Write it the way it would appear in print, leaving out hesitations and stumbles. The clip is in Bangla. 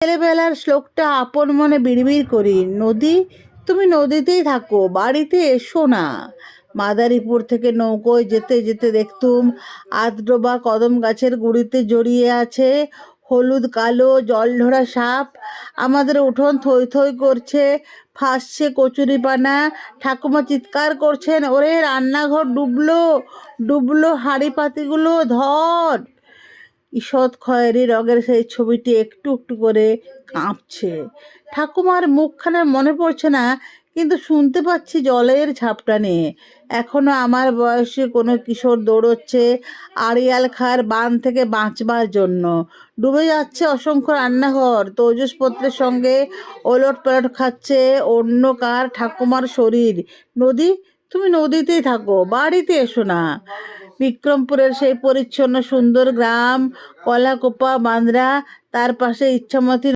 ছেলেবেলার শ্লোকটা আপন মনে বিড়বিড় করি, নদী তুমি নদীতেই থাকো, বাড়িতে এসো না। মাদারীপুর থেকে নৌকোয় যেতে যেতে দেখতুম আধডোবা কদম গাছের গুঁড়িতে জড়িয়ে আছে হলুদ কালো জলঢোড়া সাপ। আমাদের উঠোন থই থই করছে, ফাঁসছে কচুরিপানা। ঠাকুমা চিৎকার করছেন, ওরে রান্নাঘর ডুবলো ডুবলো, হাঁড়ি পাতিগুলো ধর। ঈষৎ খয়েরি রঙের সেই ছবিটি একটু একটু করে কাঁপছে। ঠাকুমার মুখখানা মনে পড়ছে না, কিন্তু শুনতে পাচ্ছি জলের ঝাপটানি। এখনো আমার বয়সে কোনো কিশোর দৌড়চ্ছে আড়িয়াল খাঁর বাঁধ থেকে বাঁচবার জন্য। ডুবে যাচ্ছে অসংখ্য রান্নাঘর, তৈজসপত্রের সঙ্গে ওলট পালট খাচ্ছে অন্য কার ঠাকুমার শরীর। নদী তুমি নদীতেই থাকো, বাড়িতে এসো না। বিক্রমপুরের সেই পরিচ্ছন্ন সুন্দর গ্রাম, কলাকোপা বাঁধরা, তার পাশে ইচ্ছামতি